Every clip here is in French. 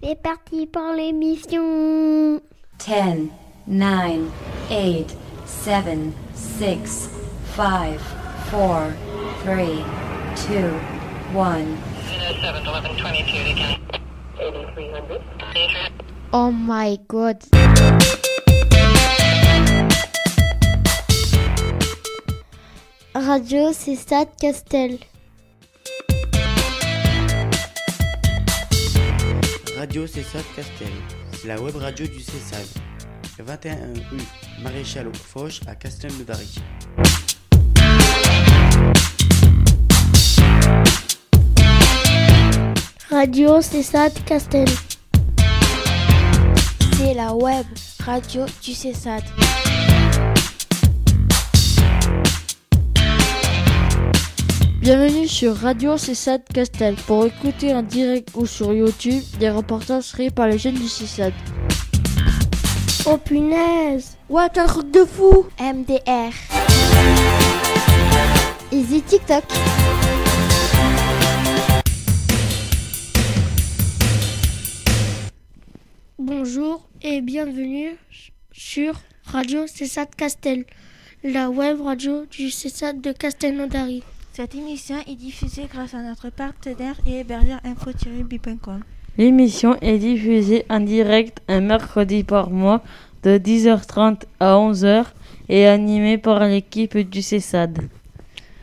C'est parti pour l'émission. 10, 9, 8, 7, 6, 5, 4, 3, 2, 1. 8300. Oh my god. Radio Cessat Castel. Radio Cessat Castel, c'est la web radio du Cessad. 21 rue Maréchal Foch à Castelnaudary. Radio Cessat Castel. C'est la web radio du Cessad. Bienvenue sur Radio Cessat Castel pour écouter en direct ou sur YouTube des reportages créés par les jeunes du Cessad. Oh punaise. Ouais, t'as un truc de fou. MDR. Easy TikTok. Bonjour et bienvenue sur Radio Cessat Castel, la web radio du Cessad de Castelnaudary. Cette émission est diffusée grâce à notre partenaire et hébergeur info-bi.com. L'émission est diffusée en direct un mercredi par mois de 10h30 à 11h et animée par l'équipe du Cessad.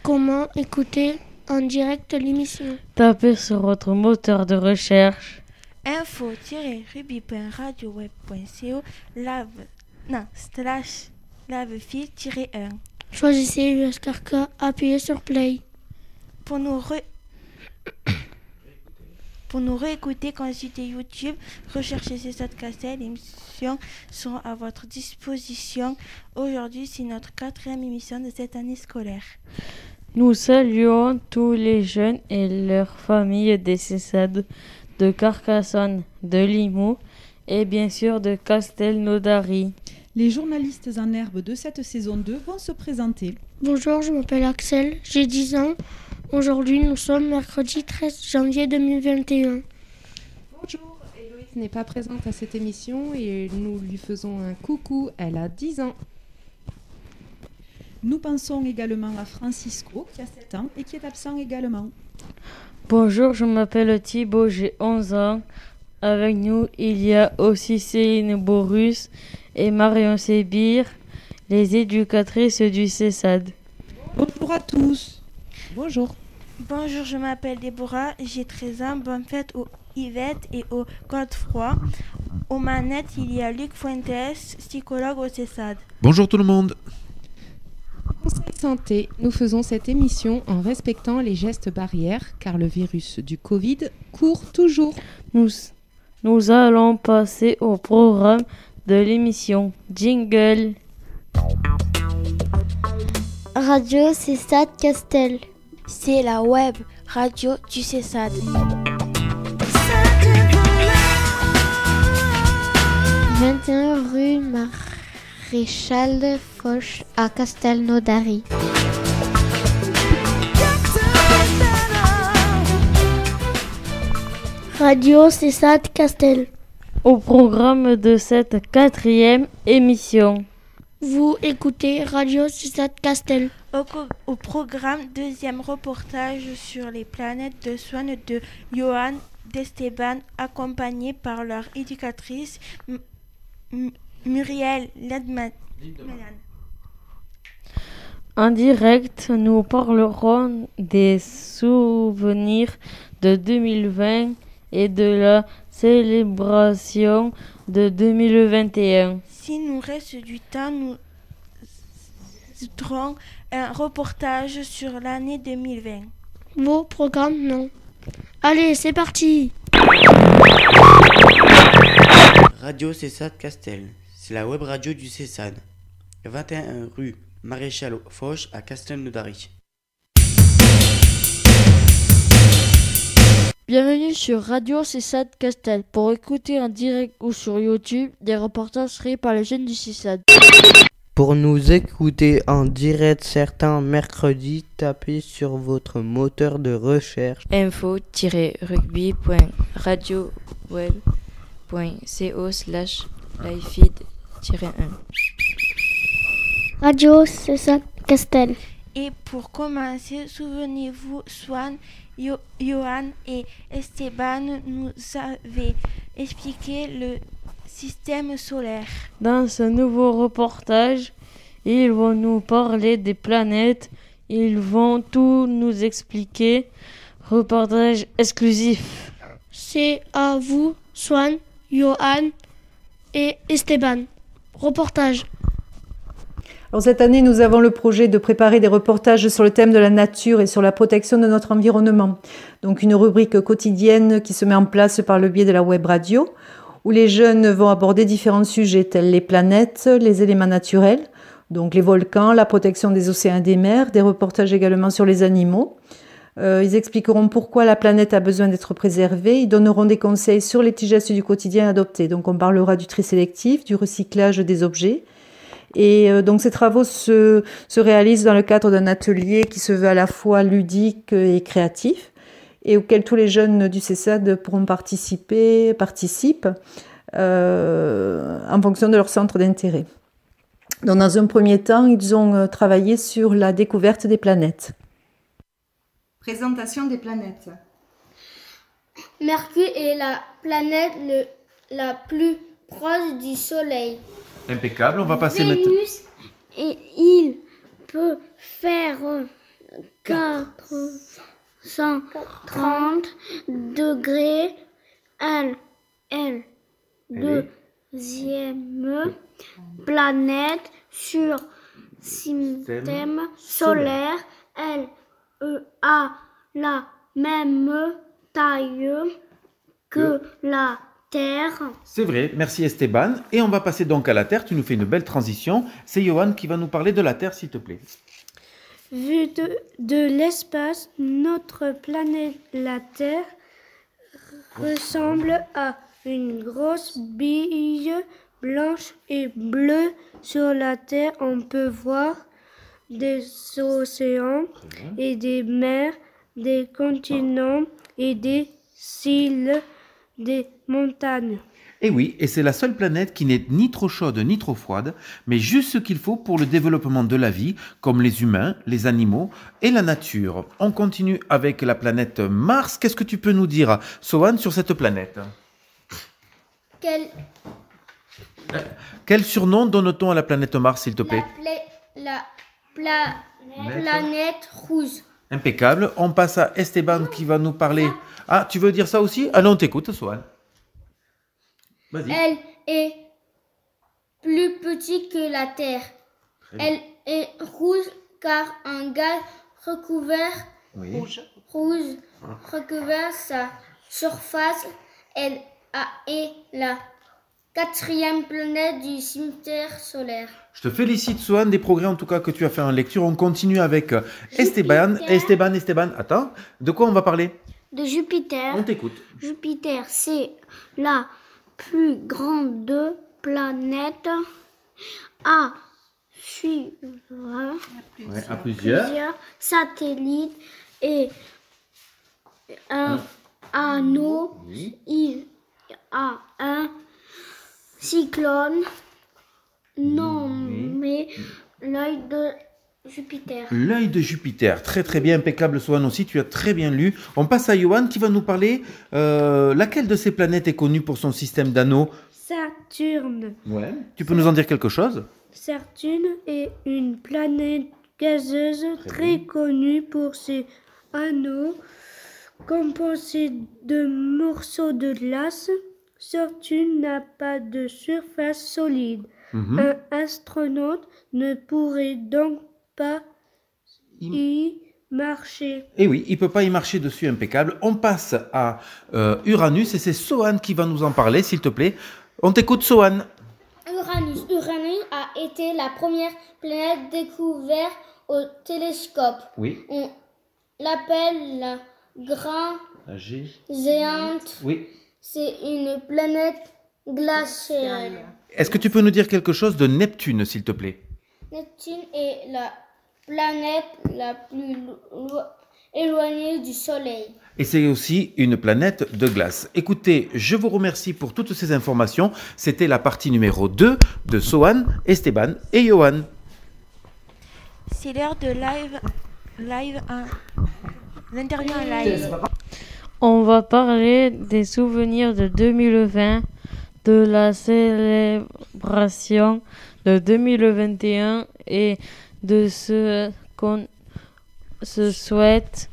Comment écouter en direct l'émission? Tapez sur votre moteur de recherche info-ruby.radioweb.co /lavefil-1. Choisissez USKRK, appuyez sur Play. Pour nous réécouter, consultez YouTube, recherchez Cessat Castel, les émissions sont à votre disposition. Aujourd'hui, c'est notre 4e émission de cette année scolaire. Nous saluons tous les jeunes et leurs familles des Cessad de Carcassonne, de Limoux et bien sûr de Castelnaudary. Les journalistes en herbe de cette saison 2 vont se présenter. Bonjour, je m'appelle Axel, j'ai 10 ans. Aujourd'hui, nous sommes mercredi 13 janvier 2021. Bonjour, Héloïse n'est pas présente à cette émission et nous lui faisons un coucou, elle a 10 ans. Nous pensons également à Francisco qui a 7 ans et qui est absent également. Bonjour, je m'appelle Thibaut, j'ai 11 ans. Avec nous, il y a aussi Céline Borus et Marion Sébir, les éducatrices du Cessad. Bonjour à tous. Bonjour. Bonjour, je m'appelle Déborah, j'ai 13 ans. Bonne fête aux Yvette et aux Godefroy. Aux manettes, il y a Luc Fuentes, psychologue au Cessad. Bonjour tout le monde. Conseil santé, nous faisons cette émission en respectant les gestes barrières car le virus du Covid court toujours. Nous allons passer au programme de l'émission. Jingle. Radio Cessat Castel. C'est la web radio du Cessad. 21 rue Maréchal Foch à Castelnaudary. Radio Cessat Castel. Au programme de cette 4e émission. Vous écoutez Radio Cessat Castel. Au programme, 2e reportage sur les planètes de soins de Johan d'Esteban, accompagnés par leur éducatrice Muriel Ledman. En direct, nous parlerons des souvenirs de 2020 et de la célébration de 2021. S'il nous reste du temps, nous ferons un reportage sur l'année 2020. Vos programmes, non. Allez, c'est parti. Radio Cessat Castel, c'est la web radio du Cessad. 21 rue Maréchal Foch à Castelnaudary. Bienvenue sur Radio Cessat Castel pour écouter en direct ou sur YouTube des reportages créés par les jeunes du Cessad. Pour nous écouter en direct certains mercredis, tapez sur votre moteur de recherche info-rugby.radioweb.co www.co/lifeed-1. Radio César Castel. Et pour commencer, souvenez-vous, Swan, Johan et Esteban nous avaient expliqué le système solaire. Dans ce nouveau reportage, ils vont nous parler des planètes. Ils vont tout nous expliquer. Reportage exclusif. C'est à vous, Swan, Johan et Esteban. Reportage. Alors cette année, nous avons le projet de préparer des reportages sur le thème de la nature et sur la protection de notre environnement. Donc une rubrique quotidienne qui se met en place par le biais de la web radio, où les jeunes vont aborder différents sujets tels les planètes, les éléments naturels, donc les volcans, la protection des océans et des mers, des reportages également sur les animaux. Ils expliqueront pourquoi la planète a besoin d'être préservée. Ils donneront des conseils sur les petits gestes du quotidien adoptés. Donc on parlera du tri sélectif, du recyclage des objets. Et donc ces travaux se réalisent dans le cadre d'un atelier qui se veut à la fois ludique et créatif et auquel tous les jeunes du CESAD pourront participent en fonction de leur centre d'intérêt. Donc dans un premier temps, ils ont travaillé sur la découverte des planètes. Présentation des planètes. Mercure est la planète la plus proche du Soleil. Impeccable, on va passer maintenant. Vénus, et il peut faire 430 degrés. Elle est deuxième planète sur système solaire. Elle a la même taille que la Terre. C'est vrai, merci Esteban. Et on va passer donc à la Terre. Tu nous fais une belle transition. C'est Johan qui va nous parler de la Terre, s'il te plaît. Vu de l'espace, notre planète, la Terre, ressemble à une grosse bille blanche et bleue. Sur la Terre, on peut voir des océans et des mers, des continents et des îles, des montagnes. Et oui, et c'est la seule planète qui n'est ni trop chaude ni trop froide, mais juste ce qu'il faut pour le développement de la vie, comme les humains, les animaux et la nature. On continue avec la planète Mars. Qu'est-ce que tu peux nous dire, Sohan, sur cette planète ? Quel surnom donne-t-on à la planète Mars, s'il te plaît ? La planète rouge. Impeccable. On passe à Esteban qui va nous parler. Ah, tu veux dire ça aussi ? Allez, on t'écoute, Sohan. Vas-y. Elle est plus petite que la Terre. Elle est rouge car un gaz recouvert rouge recouvert sa surface. Elle est la 4e planète du système solaire. Je te félicite, Sohan, des progrès en tout cas que tu as fait en lecture. On continue avec Esteban. Esteban, attends. De quoi on va parler ? De Jupiter. On t'écoute. Jupiter, c'est la plus grande planète à plusieurs satellites et un anneau. Il a un cyclone nommé l'œil de Jupiter. L'œil de Jupiter, très très bien, impeccable Sohan aussi, tu as très bien lu. On passe à Johan qui va nous parler, laquelle de ces planètes est connue pour son système d'anneaux ? Saturne. Ouais. Tu peux nous en dire quelque chose ? Saturne est une planète gazeuse très connue pour ses anneaux composés de morceaux de glace. Saturne n'a pas de surface solide. Un astronaute ne pourrait donc pas y marcher. Eh oui, il ne peut pas y marcher dessus, impeccable. On passe à Uranus et c'est Sohan qui va nous en parler, s'il te plaît. On t'écoute, Sohan. Uranus a été la première planète découverte au télescope. Oui. On l'appelle la géante. Oui. C'est une planète glaciaire. Est-ce que tu peux nous dire quelque chose de Neptune, s'il te plaît ? Neptune est la planète la plus éloignée du Soleil. Et c'est aussi une planète de glace. Écoutez, je vous remercie pour toutes ces informations. C'était la partie numéro 2 de Sohan, Esteban et Johan. C'est l'heure de l'interview en live. On va parler des souvenirs de 2020, de la célébration de 2021 et de ce qu'on se souhaite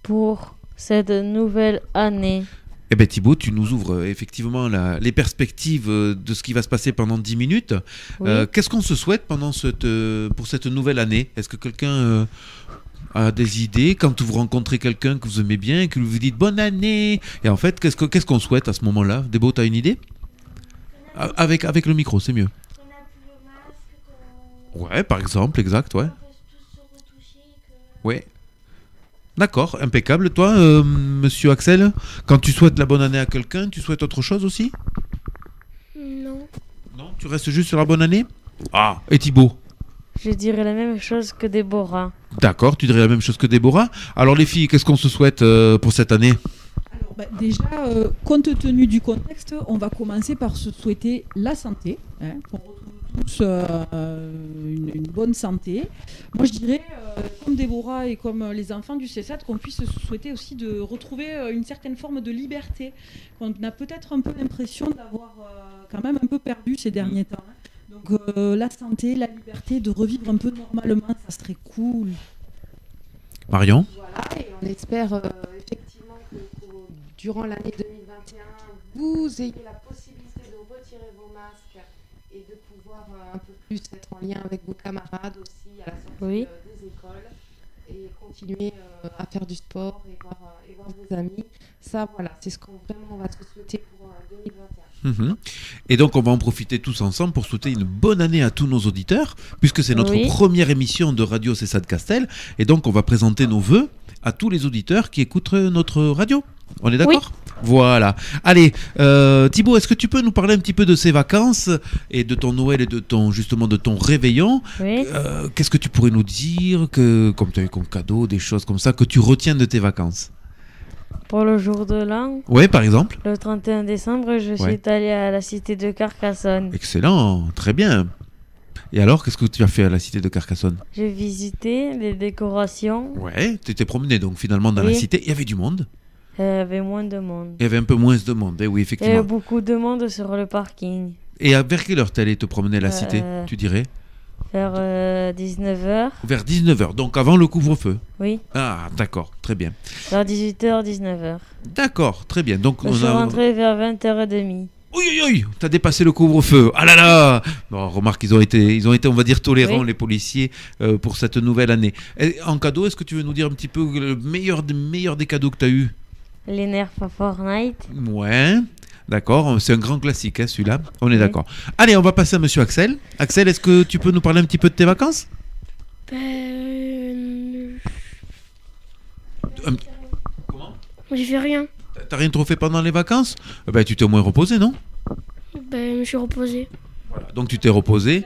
pour cette nouvelle année. Eh bien Thibaut, tu nous ouvres effectivement les perspectives de ce qui va se passer pendant 10 minutes. Oui. Qu'est-ce qu'on se souhaite pour cette nouvelle année? Est-ce que quelqu'un a des idées quand vous rencontrez quelqu'un que vous aimez bien et que vous vous dites bonne année? Et en fait, qu'est-ce qu'on souhaite à ce moment-là? Débo, tu as une idée? Avec le micro, c'est mieux. Ouais, par exemple, exact, ouais. Ouais. D'accord, impeccable. Toi, monsieur Axel, quand tu souhaites la bonne année à quelqu'un, tu souhaites autre chose aussi? Non. Non, tu restes juste sur la bonne année? Ah, et Thibaut? Je dirais la même chose que Déborah. D'accord, tu dirais la même chose que Déborah. Alors les filles, qu'est-ce qu'on se souhaite pour cette année? Déjà, compte tenu du contexte, on va commencer par se souhaiter la santé, qu'on retrouve tous une bonne santé. Moi, je dirais, comme Déborah et comme les enfants du CESAT, qu'on puisse se souhaiter aussi de retrouver une certaine forme de liberté, qu'on a peut-être un peu l'impression d'avoir quand même un peu perdu ces derniers temps. Donc, la santé, la liberté, de revivre un peu normalement, ça serait cool. Marion? Voilà, et on espère effectivement que durant l'année 2021, vous ayez la possibilité de retirer vos masques et de pouvoir un peu plus être en lien avec vos camarades aussi à la sortie des écoles et continuer à faire du sport et voir vos amis. Ça, voilà, c'est ce qu'on vraiment va se souhaiter pour 2021. Et donc on va en profiter tous ensemble pour souhaiter une bonne année à tous nos auditeurs, puisque c'est notre première émission de Radio CESAT Castel, et donc on va présenter nos vœux à tous les auditeurs qui écoutent notre radio. On est d'accord? Voilà. Allez, Thibaut, est-ce que tu peux nous parler un petit peu de ces vacances et de ton Noël et de ton réveillon? Oui. Qu'est-ce que tu pourrais nous dire, comme tu as eu comme cadeau, des choses comme ça, que tu retiens de tes vacances? Pour le jour de l'an, Oui, par exemple. le 31 décembre, je suis allé à la cité de Carcassonne. Excellent, très bien. Et alors, qu'est-ce que tu as fait à la cité de Carcassonne? J'ai visité les décorations. Ouais, tu t'es promené donc finalement dans la cité. Il y avait du monde? Il y avait moins de monde. Il y avait un peu moins de monde, oui, Il y effectivement. avait beaucoup de monde sur le parking. Et vers quelle heure tu allais te promener à la cité, tu dirais? Vers 19h. Vers 19h, donc avant le couvre-feu? Oui. Ah, d'accord, très bien. Vers 18h, 19h. D'accord, très bien. Donc, je suis rentré vers 20h30. Oui, t'as dépassé le couvre-feu. Ah là là. Bon, remarque, ils ont été, on va dire, tolérants, les policiers, pour cette nouvelle année. Et en cadeau, est-ce que tu veux nous dire un petit peu le meilleur des cadeaux que tu as eu? Les nerfs à Fortnite. Ouais, d'accord, c'est un grand classique, hein, celui-là. On est d'accord. Allez, on va passer à monsieur Axel. Axel, est-ce que tu peux nous parler un petit peu de tes vacances? J'ai fait rien. T'as rien trop fait pendant les vacances? Tu t'es au moins reposé, non? Je me suis reposé. Voilà, donc tu t'es reposé.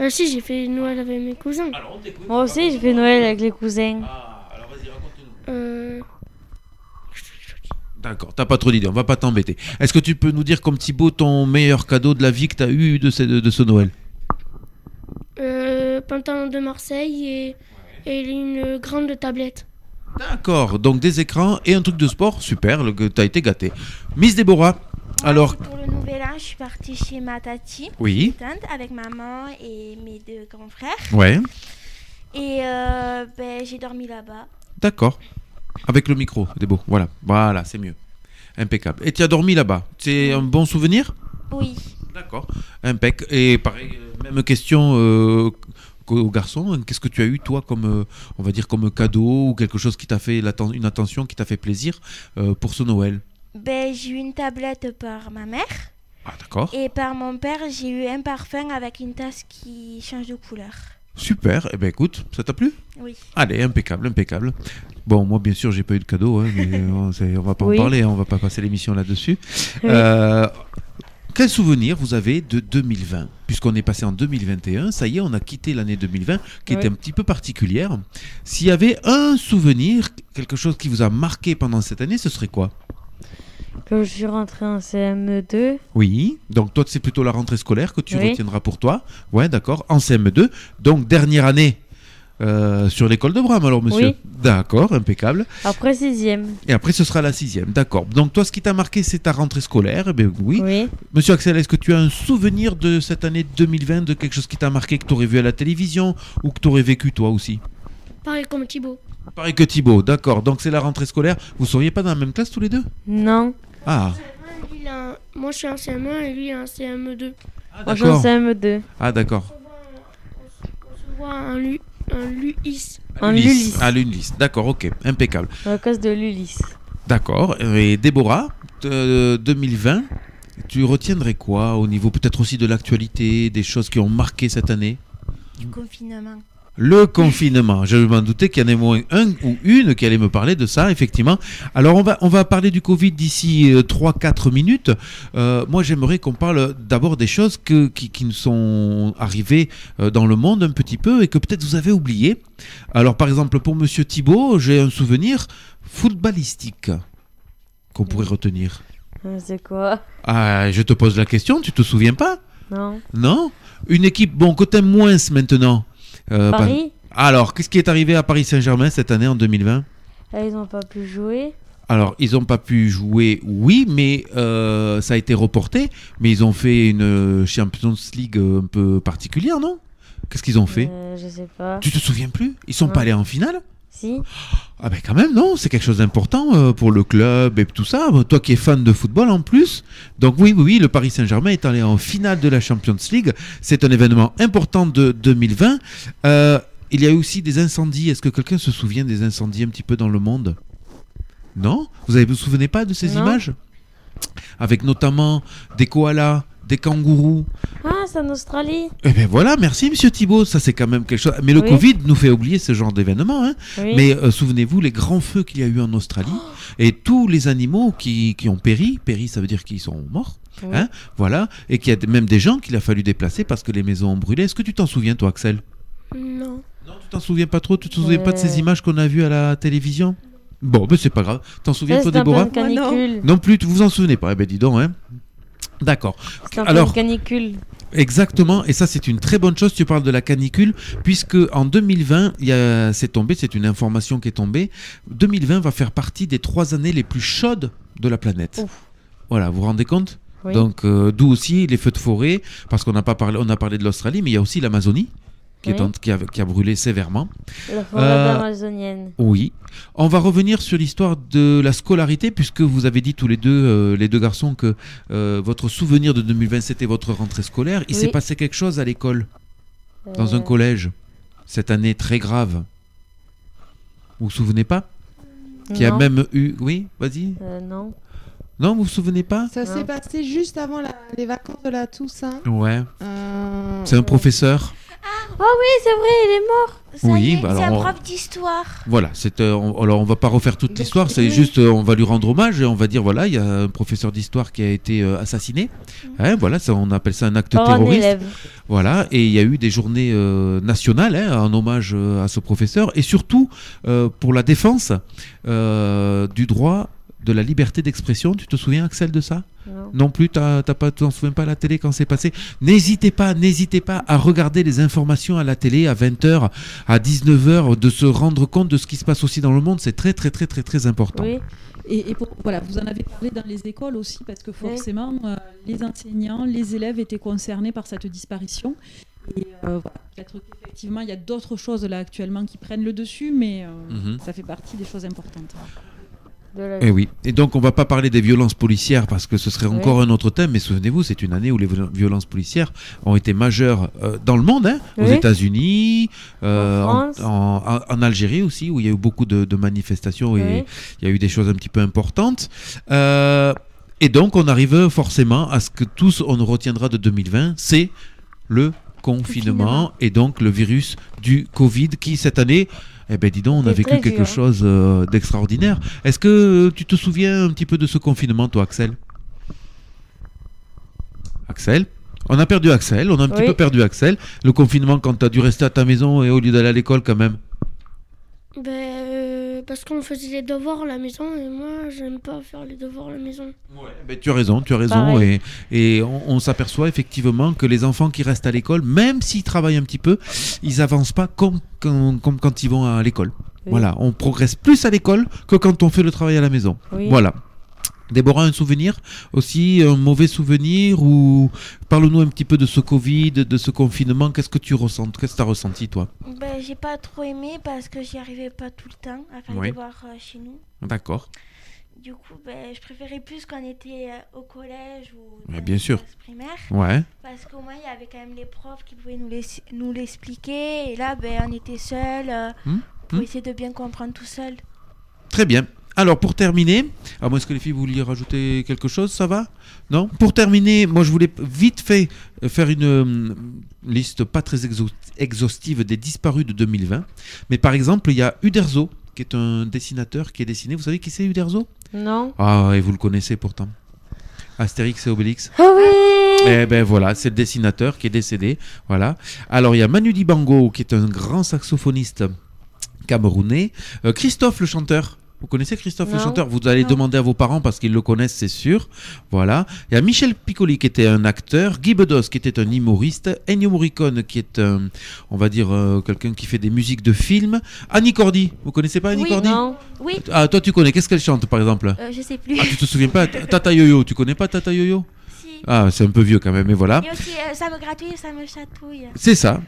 Si, j'ai fait Noël avec mes cousins. Moi aussi, j'ai fait Noël avec les cousins. Alors vas-y, raconte-nous. D'accord, t'as pas trop d'idées, on va pas t'embêter. Est-ce que tu peux nous dire comme Thibaut ton meilleur cadeau de la vie que t'as eu de ce Noël? Pantalon de Marseille et une grande tablette. D'accord, donc des écrans et un truc de sport, super, t'as été gâté. Miss Déborah, alors... Pour le nouvel an, je suis partie chez ma tati, oui, tante, avec maman et mes deux grands frères. Ouais. Et j'ai dormi là-bas. D'accord. Avec le micro, Débo, voilà, c'est mieux. Impeccable. Et tu as dormi là-bas, c'est un bon souvenir? Oui. D'accord, impeccable. Et pareil, même question qu'au garçon, qu'est-ce que tu as eu toi comme, on va dire, comme cadeau ou quelque chose qui t'a fait une attention, qui t'a fait plaisir pour ce Noël? J'ai eu une tablette par ma mère. Ah d'accord. Et par mon père, j'ai eu un parfum avec une tasse qui change de couleur. Super, eh ben écoute, ça t'a plu? Oui. Allez, impeccable. Bon, moi bien sûr, j'ai pas eu de cadeau, mais on va pas en parler, on va pas passer l'émission là-dessus. Oui. quel souvenir vous avez de 2020? Puisqu'on est passé en 2021, ça y est, on a quitté l'année 2020, qui était un petit peu particulière. S'il y avait un souvenir, quelque chose qui vous a marqué pendant cette année, ce serait quoi? Que je suis rentré en CM2. Oui, donc toi, c'est plutôt la rentrée scolaire que tu retiendras pour toi. Ouais, d'accord, en CM2. Donc, dernière année sur l'école de Bram, alors, monsieur. Oui. D'accord, impeccable. Après 6e. Et après, ce sera la 6e, d'accord. Donc, toi, ce qui t'a marqué, c'est ta rentrée scolaire. Eh bien, oui. Oui. Monsieur Axel, est-ce que tu as un souvenir de cette année 2020, de quelque chose qui t'a marqué, que tu aurais vu à la télévision ou que tu aurais vécu toi aussi? Pareil comme Thibaut. Pareil que Thibaut, d'accord. Donc, c'est la rentrée scolaire. Vous ne seriez pas dans la même classe tous les deux? Non. Ah. Moi, je suis en CM1 et lui en CM2. Ah, moi, je suis en CM2. Ah, d'accord. On se voit un Luis. Un Lulis. Ah, Lulis. D'accord, ok. Impeccable. Dans la classe de Lulis. D'accord. Et Déborah, 2020, tu retiendrais quoi au niveau peut-être aussi de l'actualité, des choses qui ont marqué cette année? Du confinement. Le confinement, je m'en doutais qu'il y en ait moins un ou une qui allait me parler de ça, effectivement. Alors, on va parler du Covid d'ici 3-4 minutes. Moi, j'aimerais qu'on parle d'abord des choses qui nous sont arrivées dans le monde un petit peu et que peut-être vous avez oublié. Alors, par exemple, pour Monsieur Thibaut, j'ai un souvenir footballistique qu'on pourrait retenir. C'est quoi? Ah, je te pose la question, tu te souviens pas? Non. Non? Une équipe, bon, que t'aimes moins maintenant. Paris. Alors, qu'est-ce qui est arrivé à Paris Saint-Germain cette année en 2020? Ils n'ont pas pu jouer. Alors, ils n'ont pas pu jouer, oui, mais ça a été reporté. Mais ils ont fait une Champions League un peu particulière, non? Qu'est-ce qu'ils ont fait? Je sais pas. Tu te souviens plus? Ils sont pas allés en finale? Si. Ah ben quand même, non, c'est quelque chose d'important pour le club et tout ça. Toi qui es fan de football en plus. Donc oui, le Paris Saint-Germain est allé en finale de la Champions League. C'est un événement important de 2020. Il y a eu aussi des incendies. Est-ce que quelqu'un se souvient des incendies un petit peu dans le monde? Non? Vous vous souvenez pas de ces images? Avec notamment des koalas, des kangourous. Ah, c'est en Australie. Eh bien voilà, merci Monsieur Thibaut, ça c'est quand même quelque chose. Mais le Covid nous fait oublier ce genre d'événement. Hein. Oui. Mais souvenez-vous les grands feux qu'il y a eu en Australie et tous les animaux qui ont péri ça veut dire qu'ils sont morts. Oui. Hein, voilà, et qu'il y a même des gens qu'il a fallu déplacer parce que les maisons ont brûlé. Est-ce que tu t'en souviens toi Axel? Non. Non, tu t'en souviens pas trop? Tu te souviens pas de ces images qu'on a vues à la télévision? Bon, ben c'est pas grave. T'en souviens toi Déborah? Non plus, tu vous en souvenez pas? Eh ben dis donc, hein. D'accord. Alors, canicule. Exactement, et ça c'est une très bonne chose, tu parles de la canicule, puisque en 2020, c'est une information qui est tombée, 2020 va faire partie des 3 années les plus chaudes de la planète. Ouf. Voilà, vous vous rendez compte? Oui. Donc d'où aussi les feux de forêt, parce qu'on a parlé de l'Australie, mais il y a aussi l'Amazonie. Qui a brûlé sévèrement. La forêt amazonienne. Oui. On va revenir sur l'histoire de la scolarité, puisque vous avez dit tous les deux garçons, que votre souvenir de 2020, c'était votre rentrée scolaire. Il s'est passé quelque chose à l'école, dans un collège, cette année très grave. Vous vous souvenez pas? Qui a même eu... Oui, vas-y. Non. Non, vous vous souvenez pas? Ça s'est passé juste avant les vacances de la Toussaint. Ouais. C'est un professeur. Ah oui, c'est vrai, il est mort. C'est un prof d'histoire. Voilà, alors on va pas refaire toute l'histoire, c'est juste on va lui rendre hommage et on va dire voilà, il y a un professeur d'histoire qui a été assassiné. Hein, voilà, on appelle ça un acte terroriste. Voilà, et il y a eu des journées nationales en hommage à ce professeur et surtout pour la défense du droit de la liberté d'expression. Tu te souviens, Axel, de ça? Non plus, tu t'en souviens pas à la télé quand c'est passé? N'hésitez pas à regarder les informations à la télé à 20h, à 19h, de se rendre compte de ce qui se passe aussi dans le monde. C'est très très très très très important. Oui. Et voilà, vous en avez parlé dans les écoles aussi, parce que forcément, les enseignants, les élèves étaient concernés par cette disparition. Et voilà, peut-être qu'effectivement, il y a d'autres choses là actuellement qui prennent le dessus, mais ça fait partie des choses importantes. Et oui, et donc on va pas parler des violences policières parce que ce serait encore un autre thème, mais souvenez-vous, c'est une année où les violences policières ont été majeures dans le monde, aux États-Unis, en Algérie aussi, où il y a eu beaucoup de manifestations et il y a eu des choses un petit peu importantes. Et donc on arrive forcément à ce que tous on retiendra de 2020, c'est le confinement et donc le virus du Covid qui cette année... Eh bien, dis donc, on a vécu quelque chose d'extraordinaire. Est-ce que tu te souviens un petit peu de ce confinement, toi, Axel? Axel. On a perdu Axel, on a un petit peu perdu Axel. Le confinement, quand tu as dû rester à ta maison et au lieu d'aller à l'école quand même. Parce qu'on faisait les devoirs à la maison et moi, j'aime pas faire les devoirs à la maison. Tu as raison. Et on s'aperçoit effectivement que les enfants qui restent à l'école, même s'ils travaillent un petit peu, ils avancent pas comme quand ils vont à l'école. Oui. Voilà, on progresse plus à l'école que quand on fait le travail à la maison. Oui. Voilà. Déborah, un souvenir aussi, un mauvais souvenir, ou parle-nous un petit peu de ce Covid, de ce confinement. Qu'est-ce que tu ressens? Qu'est-ce que tu as ressenti, toi? J'ai pas trop aimé parce que j'y arrivais pas tout le temps à faire les devoirs chez nous. D'accord. Du coup, je préférais plus quand on était au collège ou dans bien sûr. Primaire. Ouais. Parce qu'au moins, il y avait quand même les profs qui pouvaient nous l'expliquer. Et là, on était seuls pour essayer de bien comprendre tout seul. Très bien. Alors pour terminer, à moins que les filles vous vouliez rajouter quelque chose, ça va? Non? Pour terminer, moi je voulais vite fait faire une liste pas très exhaustive des disparus de 2020. Mais par exemple, il y a Uderzo, qui est un dessinateur qui est dessiné. Vous savez qui c'est Uderzo? Non. Ah, et vous le connaissez pourtant. Astérix et Obélix. Ah oui! Eh ben voilà, c'est le dessinateur qui est décédé. Voilà. Alors il y a Manu Dibango, qui est un grand saxophoniste camerounais. Christophe le chanteur. Vous connaissez Christophe le chanteur? Vous allez demander à vos parents parce qu'ils le connaissent, c'est sûr. Voilà. Il y a Michel Piccoli qui était un acteur, Guy Bedos qui était un humoriste, Ennio Morricone qui est on va dire quelqu'un qui fait des musiques de films. Annie Cordy, vous connaissez pas Annie Cordy? Non. Oui. Ah, toi tu connais. Qu'est-ce qu'elle chante par exemple? Je sais plus. Ah, tu te souviens pas? Tata Yo-Yo, tu connais pas Tata Yo-Yo? Si. Ah, c'est un peu vieux quand même, mais voilà. Et aussi, ça me gratouille, ça me chatouille. C'est ça.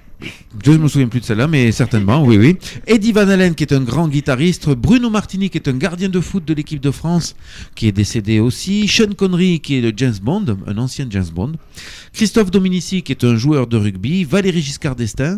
Je ne me souviens plus de celle-là, mais certainement, oui. Eddie Van Halen, qui est un grand guitariste. Bruno Martini, qui est un gardien de foot de l'équipe de France, qui est décédé aussi. Sean Connery, qui est le James Bond, un ancien James Bond. Christophe Dominici, qui est un joueur de rugby. Valéry Giscard d'Estaing,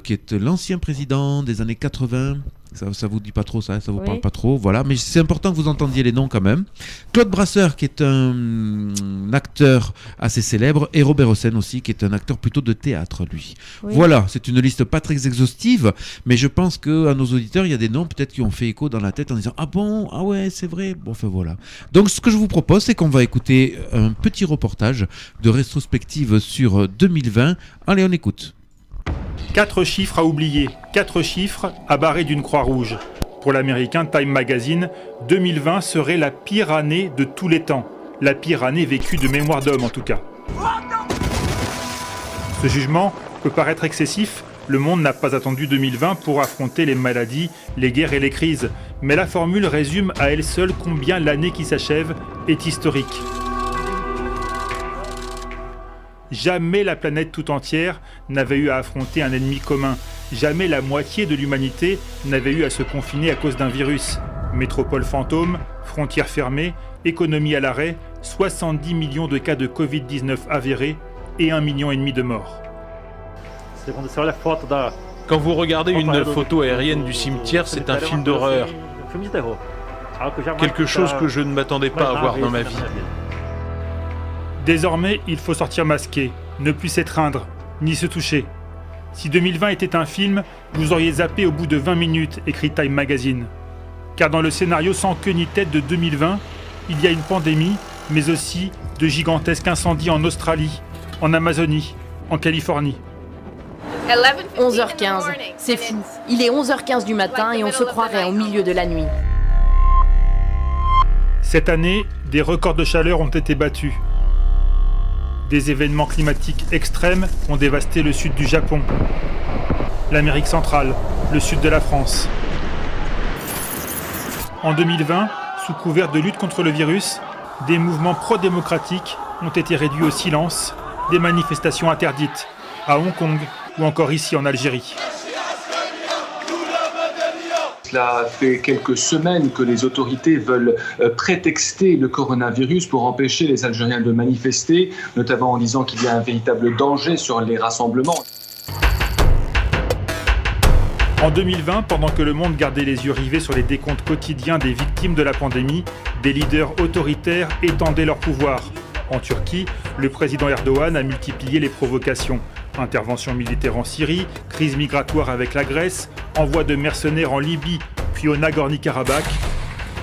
qui est l'ancien président des années 80. Ça vous dit pas trop ça vous parle pas trop, voilà, mais c'est important que vous entendiez les noms quand même. Claude Brasseur qui est un acteur assez célèbre et Robert Hossein aussi qui est un acteur plutôt de théâtre lui. Oui. Voilà, c'est une liste pas très exhaustive, mais je pense que à nos auditeurs il y a des noms peut-être qui ont fait écho dans la tête en disant ah bon, ah ouais c'est vrai, bon enfin voilà. Donc ce que je vous propose c'est qu'on va écouter un petit reportage de rétrospective sur 2020. Allez on écoute. 4 chiffres à oublier, 4 chiffres à barrer d'une croix rouge. Pour l'américain Time Magazine, 2020 serait la pire année de tous les temps. La pire année vécue de mémoire d'homme en tout cas. Ce jugement peut paraître excessif. Le monde n'a pas attendu 2020 pour affronter les maladies, les guerres et les crises. Mais la formule résume à elle seule combien l'année qui s'achève est historique. Jamais la planète tout entière n'avait eu à affronter un ennemi commun. Jamais la moitié de l'humanité n'avait eu à se confiner à cause d'un virus. Métropole fantôme, frontières fermées, économie à l'arrêt, 70 millions de cas de Covid-19 avérés et 1,5 million de morts. Quand vous regardez une photo aérienne du cimetière, c'est un film d'horreur. Quelque chose que je ne m'attendais pas à voir dans ma vie. Désormais, il faut sortir masqué, ne plus s'étreindre, ni se toucher. Si 2020 était un film, vous auriez zappé au bout de 20 minutes, écrit Time Magazine. Car dans le scénario sans queue ni tête de 2020, il y a une pandémie, mais aussi de gigantesques incendies en Australie, en Amazonie, en Californie. 11h15, c'est fou. Il est 11h15 du matin et on se croirait au milieu de la nuit. Cette année, des records de chaleur ont été battus. Des événements climatiques extrêmes ont dévasté le sud du Japon, l'Amérique centrale, le sud de la France. En 2020, sous couvert de lutte contre le virus, des mouvements pro-démocratiques ont été réduits au silence, des manifestations interdites, à Hong Kong ou encore ici en Algérie. Cela fait quelques semaines que les autorités veulent prétexter le coronavirus pour empêcher les Algériens de manifester, notamment en disant qu'il y a un véritable danger sur les rassemblements. En 2020, pendant que le monde gardait les yeux rivés sur les décomptes quotidiens des victimes de la pandémie, des leaders autoritaires étendaient leur pouvoir. En Turquie, le président Erdogan a multiplié les provocations. Intervention militaire en Syrie, crise migratoire avec la Grèce, envoi de mercenaires en Libye, puis au Nagorno-Karabakh,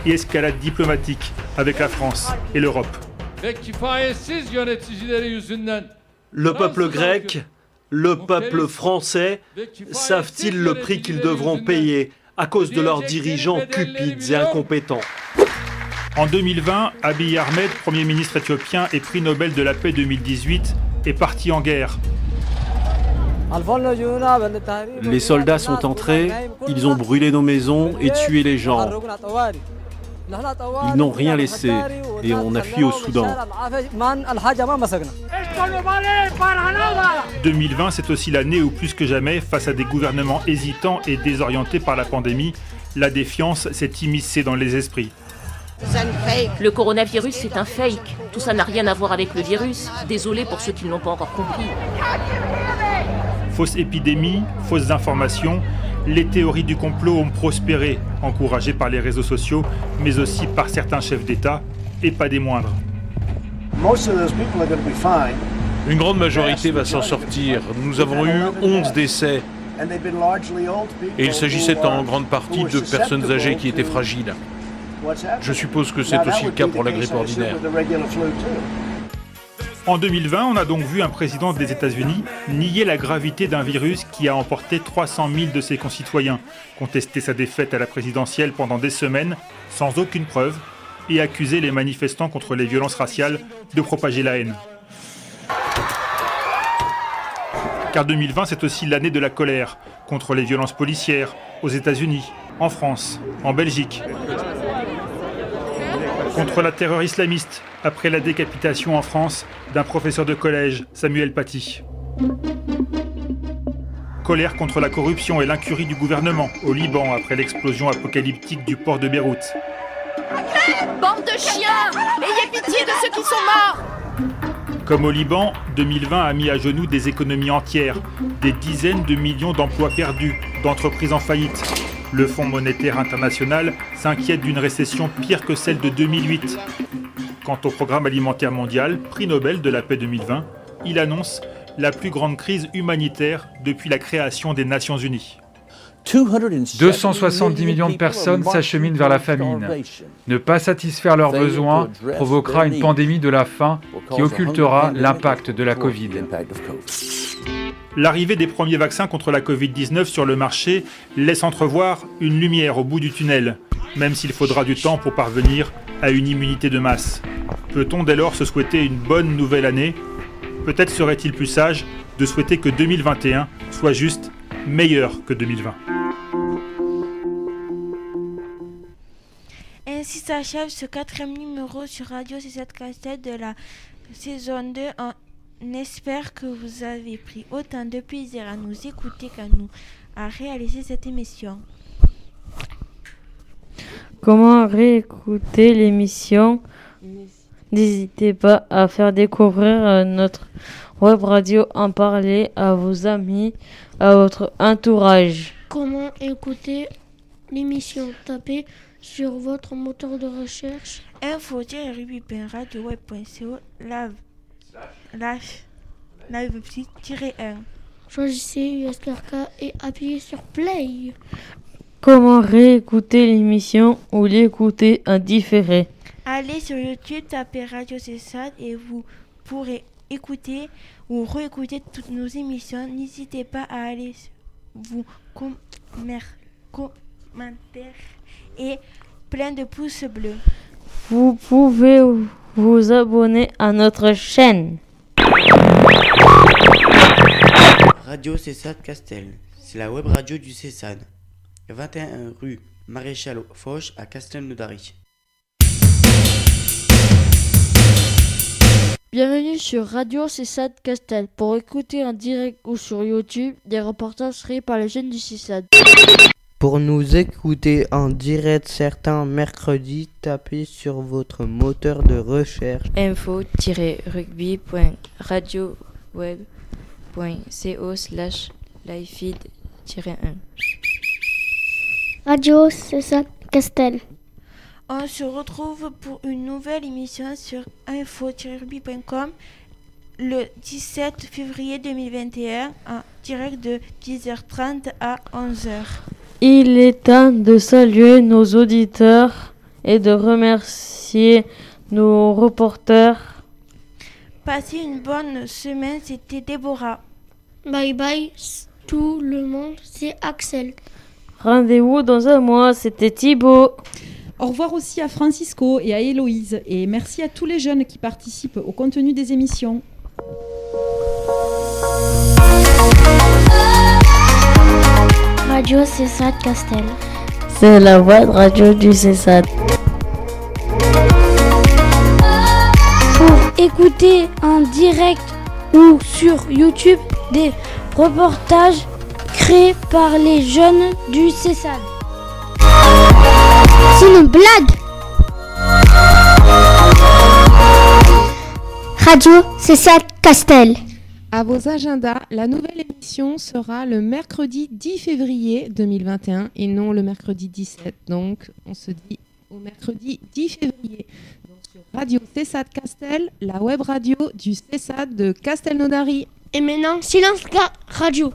et escalade diplomatique avec la France et l'Europe. Le peuple grec, le peuple français, savent-ils le prix qu'ils devront payer à cause de leurs dirigeants cupides et incompétents? En 2020, Abiy Ahmed, Premier ministre éthiopien et prix Nobel de la paix 2018, est parti en guerre. Les soldats sont entrés, ils ont brûlé nos maisons et tué les gens. Ils n'ont rien laissé et on a fui au Soudan. 2020, c'est aussi l'année où, plus que jamais, face à des gouvernements hésitants et désorientés par la pandémie, la défiance s'est immiscée dans les esprits. Le coronavirus, c'est un fake. Tout ça n'a rien à voir avec le virus. Désolé pour ceux qui ne l'ont pas encore compris. Fausse épidémie, fausses informations, les théories du complot ont prospéré, encouragées par les réseaux sociaux, mais aussi par certains chefs d'État, et pas des moindres. Une grande majorité va s'en sortir. Nous avons eu 11 décès. Et il s'agissait en grande partie de personnes âgées qui étaient fragiles. Je suppose que c'est aussi le cas pour la grippe ordinaire. En 2020, on a donc vu un président des États-Unis nier la gravité d'un virus qui a emporté 300 000 de ses concitoyens, contester sa défaite à la présidentielle pendant des semaines, sans aucune preuve, et accuser les manifestants contre les violences raciales de propager la haine. Car 2020, c'est aussi l'année de la colère, contre les violences policières, aux États-Unis, en France, en Belgique. Contre la terreur islamiste, après la décapitation en France d'un professeur de collège, Samuel Paty. Colère contre la corruption et l'incurie du gouvernement au Liban après l'explosion apocalyptique du port de Beyrouth. Bande de chiens! Ayez pitié de ceux qui sont morts! Comme au Liban, 2020 a mis à genoux des économies entières, des dizaines de millions d'emplois perdus, d'entreprises en faillite. Le Fonds monétaire international s'inquiète d'une récession pire que celle de 2008. Quant au programme alimentaire mondial, prix Nobel de la paix 2020, il annonce la plus grande crise humanitaire depuis la création des Nations Unies. 270 millions de personnes s'acheminent vers la famine. Ne pas satisfaire leurs besoins provoquera une pandémie de la faim qui occultera l'impact de la Covid. L'arrivée des premiers vaccins contre la Covid-19 sur le marché laisse entrevoir une lumière au bout du tunnel, même s'il faudra du temps pour parvenir à une immunité de masse. Peut-on dès lors se souhaiter une bonne nouvelle année? Peut-être serait-il plus sage de souhaiter que 2021 soit juste meilleur que 2020. Ainsi s'achève ce 4e numéro sur Radio C7 Castel de la saison 2. On espère que vous avez pris autant de plaisir à nous écouter qu'à nous à réaliser cette émission. Comment réécouter l'émission? N'hésitez pas à faire découvrir notre web radio, en parler à vos amis, à votre entourage. Comment écouter l'émission? Tapez sur votre moteur de recherche info-rugby.radioweb.co live-1. Choisissez USRK et appuyez sur play. Comment réécouter l'émission ou l'écouter en différé? Allez sur YouTube, tapez Radio C7 et vous pourrez écouter ou réécouter toutes nos émissions. N'hésitez pas à aller vous commentaires et plein de pouces bleus. Vous pouvez vous abonner à notre chaîne. Radio C7 Castel, c'est la web radio du CESAD. 21 rue Maréchal Foch à Castelnaudary. Bienvenue sur Radio C7 Castel. Pour écouter en direct ou sur YouTube, des reportages créés par les jeunes du CESAD. Pour nous écouter en direct certains mercredis, tapez sur votre moteur de recherche info-rugby.radioweb.co/livefeed-1. Radio C7 Castel. On se retrouve pour une nouvelle émission sur info-rugby.com le 17 février 2021 en direct de 10h30 à 11h. Il est temps de saluer nos auditeurs et de remercier nos reporters. Passez une bonne semaine, c'était Déborah. Bye bye tout le monde, c'est Axel. Rendez-vous dans un mois, c'était Thibaut. Au revoir aussi à Francisco et à Héloïse. Et merci à tous les jeunes qui participent au contenu des émissions. Radio CESAD Castel. C'est la web radio du CESAD. Pour écouter en direct ou sur YouTube des reportages créés par les jeunes du CESAD. C'est une blague. Radio CESAD Castel. À vos agendas, la nouvelle émission sera le mercredi 10 février 2021 et non le mercredi 17. Donc, on se dit au mercredi 10 février. Donc, sur Radio CESAD Castel, la web radio du CESAD de Castelnaudary. Et maintenant, silence radio.